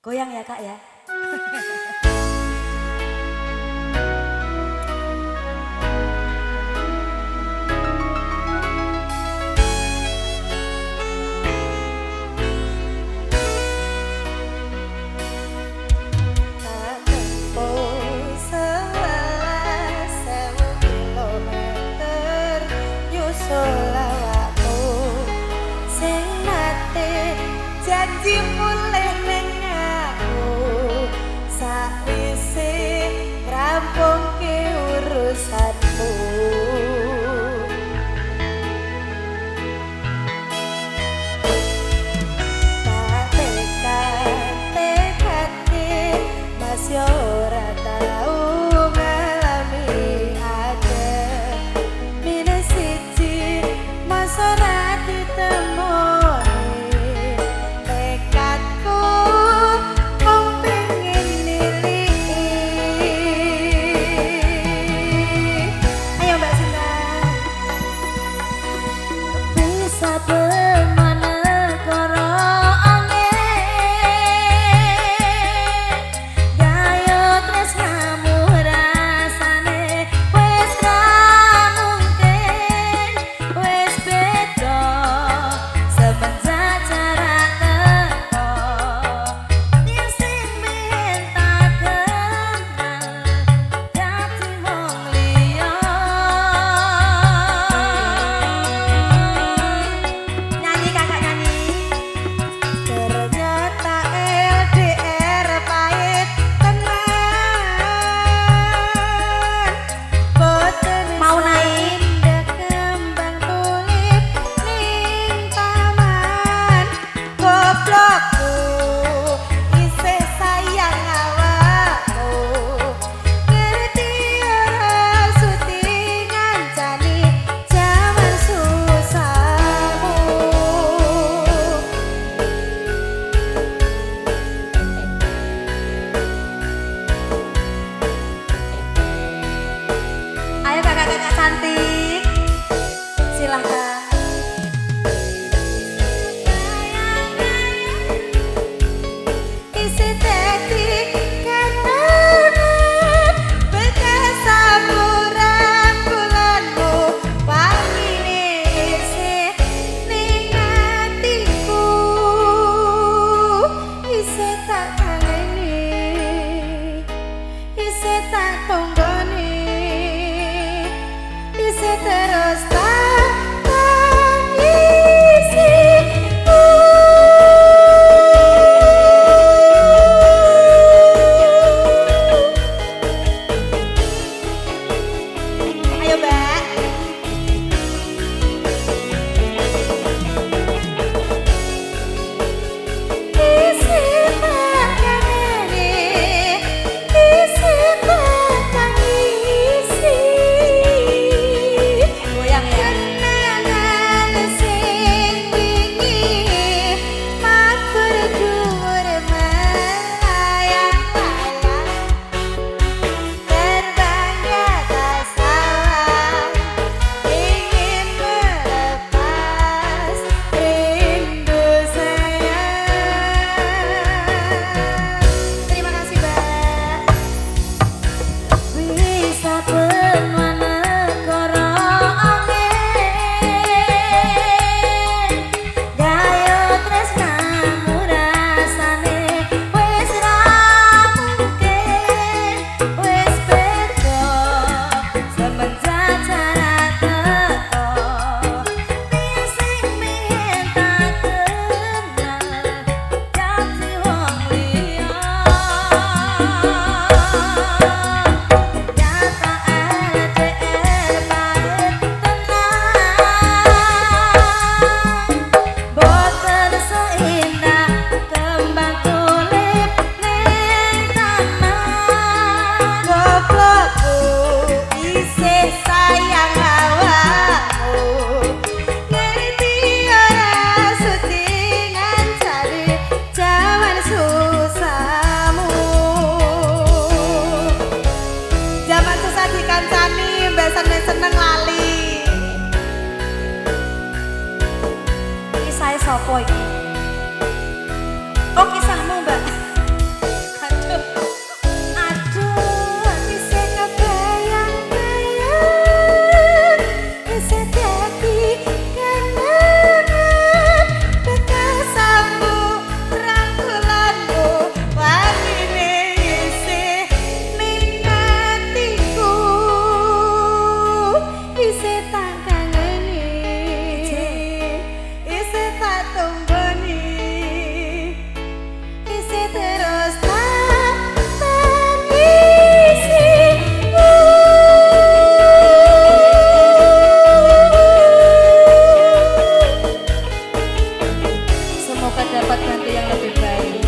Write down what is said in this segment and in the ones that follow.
Goyang ya Kak ya. Tak tempuh 11.000 kilometer nyusul awakmu sing nate janji mulih ning aku sakwise ngrampungke urusanmu. Tak tekad-tekadke Mas yo ora tau ngalami adem minus siji Mas ora ditemoni tekadku nanti yang lebih baik.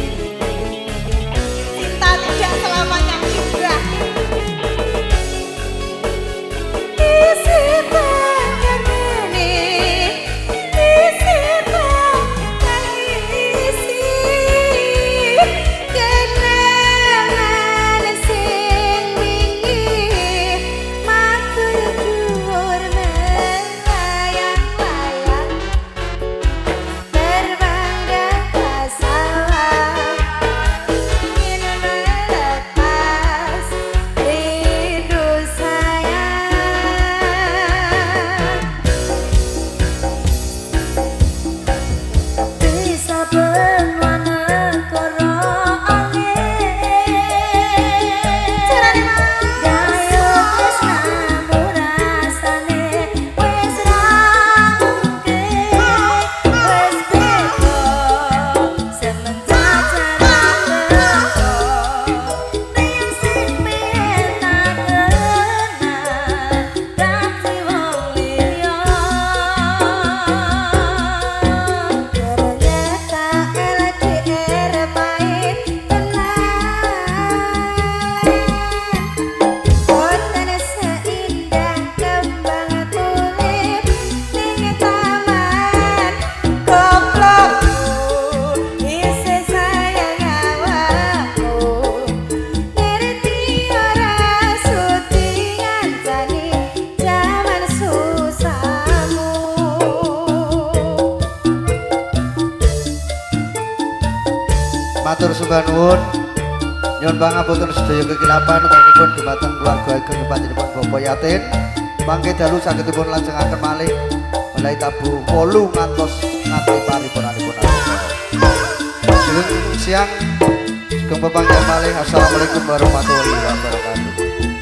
Cinta tidak selamanya indah. Isi tangan ini, isi tangan isi kenangan sing wingi matur dhuwur melayang-layang terbang ke sawah ingin melepas rindu sayang bisa berwarna negara angin gayo tresnamu rasane wis rangke wis beda semenjak jarak teko ning sing penak kenal dadi wong liya ternyata LDR pahit boten seindah kembang tulip ning taman goblokku isih sayang awakmu ngerti ora sudi ngancani jaman susahmu. Matur sembah nuwun. Nyuwun pangapunten sedaya kekilapan utamipun dumateng keluarga ageng panjenengan Bapak Yatin. Mangke dalu sagedipun lajengaken malih mulai tabuh 8 ngantos nganti paripurnanipun acara. Siang sugeng pepanggihan malih. Assalamualaikum warahmatullahi wabarakatuh.